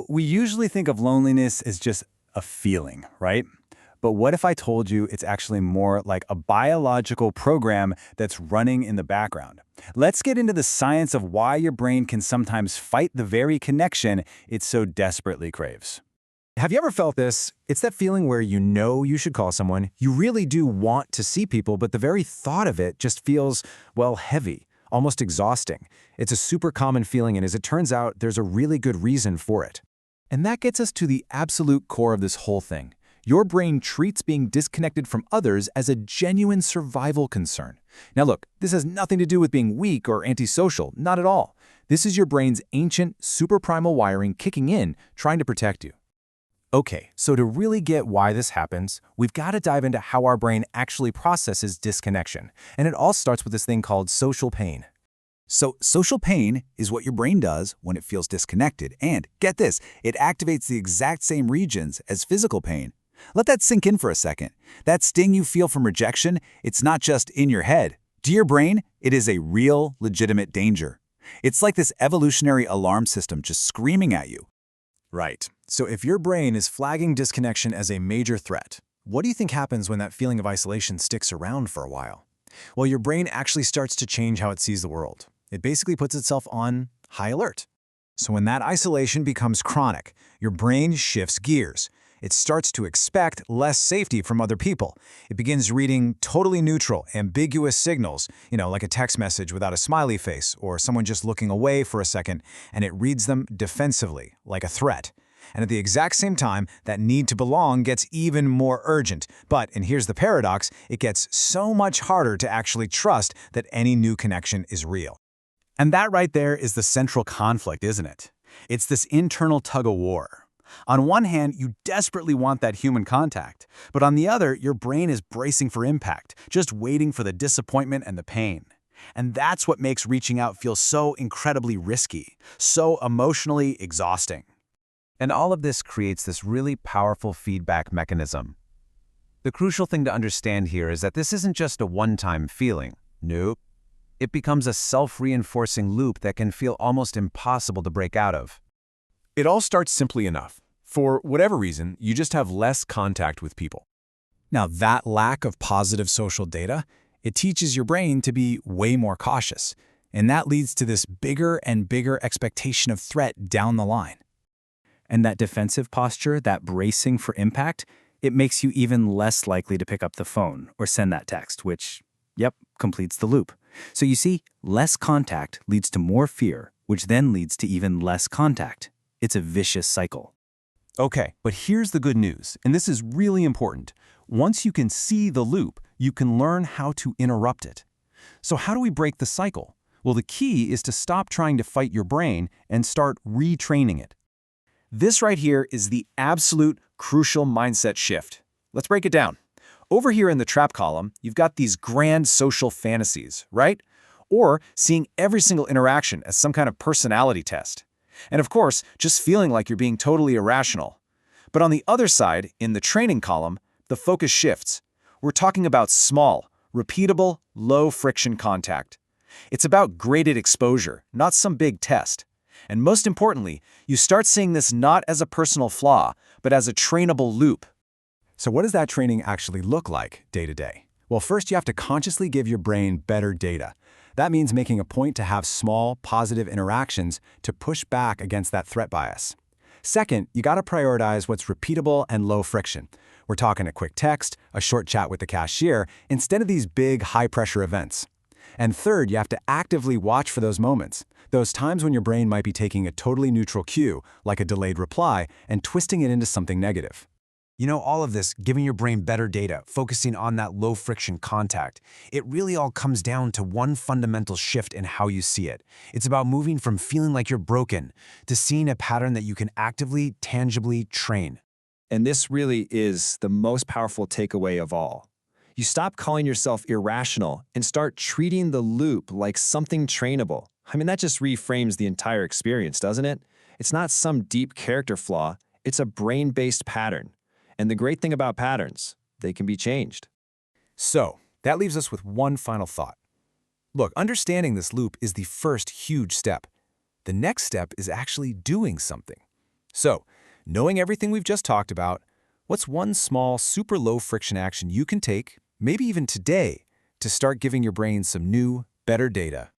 We usually think of loneliness as just a feeling, right? But what if I told you it's actually more like a biological program that's running in the background? Let's get into the science of why your brain can sometimes fight the very connection it so desperately craves. Have you ever felt this? It's that feeling where you know you should call someone, you really do want to see people, but the very thought of it just feels, well, heavy, almost exhausting. It's a super common feeling, and as it turns out, there's a really good reason for it. And that gets us to the absolute core of this whole thing. Your brain treats being disconnected from others as a genuine survival concern. Now look, this has nothing to do with being weak or antisocial, not at all. This is your brain's ancient, superprimal wiring kicking in, trying to protect you. Okay, so to really get why this happens, we've got to dive into how our brain actually processes disconnection. And it all starts with this thing called social pain. So, social pain is what your brain does when it feels disconnected. And get this, it activates the exact same regions as physical pain. Let that sink in for a second. That sting you feel from rejection, it's not just in your head. To your brain, it is a real, legitimate danger. It's like this evolutionary alarm system just screaming at you. Right. So if your brain is flagging disconnection as a major threat, what do you think happens when that feeling of isolation sticks around for a while? Well, your brain actually starts to change how it sees the world. It basically puts itself on high alert. So when that isolation becomes chronic, your brain shifts gears. It starts to expect less safety from other people. It begins reading totally neutral, ambiguous signals, like a text message without a smiley face or someone just looking away for a second, and it reads them defensively, like a threat. And at the exact same time, that need to belong gets even more urgent. But, and here's the paradox, it gets so much harder to actually trust that any new connection is real. And that right there is the central conflict, isn't it? It's this internal tug-of-war. On one hand, you desperately want that human contact, but on the other, your brain is bracing for impact, just waiting for the disappointment and the pain. And that's what makes reaching out feel so incredibly risky, so emotionally exhausting. And all of this creates this really powerful feedback mechanism. The crucial thing to understand here is that this isn't just a one-time feeling. Nope. It becomes a self-reinforcing loop that can feel almost impossible to break out of. It all starts simply enough. For whatever reason, you just have less contact with people. Now, that lack of positive social data, it teaches your brain to be way more cautious. And that leads to this bigger and bigger expectation of threat down the line. And that defensive posture, that bracing for impact, it makes you even less likely to pick up the phone or send that text, which, completes the loop. So you see, less contact leads to more fear, which then leads to even less contact. It's a vicious cycle. Okay, but here's the good news, and this is really important. Once you can see the loop, you can learn how to interrupt it. So how do we break the cycle? Well, the key is to stop trying to fight your brain and start retraining it. This right here is the absolute crucial mindset shift. Let's break it down. Over here in the trap column, you've got these grand social fantasies, right? Or seeing every single interaction as some kind of personality test. And of course, just feeling like you're being totally irrational. But on the other side, in the training column, the focus shifts. We're talking about small, repeatable, low-friction contact. It's about graded exposure, not some big test. And most importantly, you start seeing this not as a personal flaw, but as a trainable loop. So what does that training actually look like day to day? Well, first you have to consciously give your brain better data. That means making a point to have small, positive interactions to push back against that threat bias. Second, you got to prioritize what's repeatable and low friction. We're talking a quick text, a short chat with the cashier, instead of these big, high-pressure events. And third, you have to actively watch for those moments, those times when your brain might be taking a totally neutral cue, like a delayed reply, and twisting it into something negative. All of this, giving your brain better data, focusing on that low-friction contact, it really all comes down to one fundamental shift in how you see it. It's about moving from feeling like you're broken to seeing a pattern that you can actively, tangibly train. And this really is the most powerful takeaway of all. You stop calling yourself irrational and start treating the loop like something trainable. That just reframes the entire experience, doesn't it? It's not some deep character flaw, it's a brain-based pattern. And the great thing about patterns, they can be changed. So, that leaves us with one final thought. Look, understanding this loop is the first huge step. The next step is actually doing something. So, knowing everything we've just talked about, what's one small, super low-friction action you can take, maybe even today, to start giving your brain some new, better data?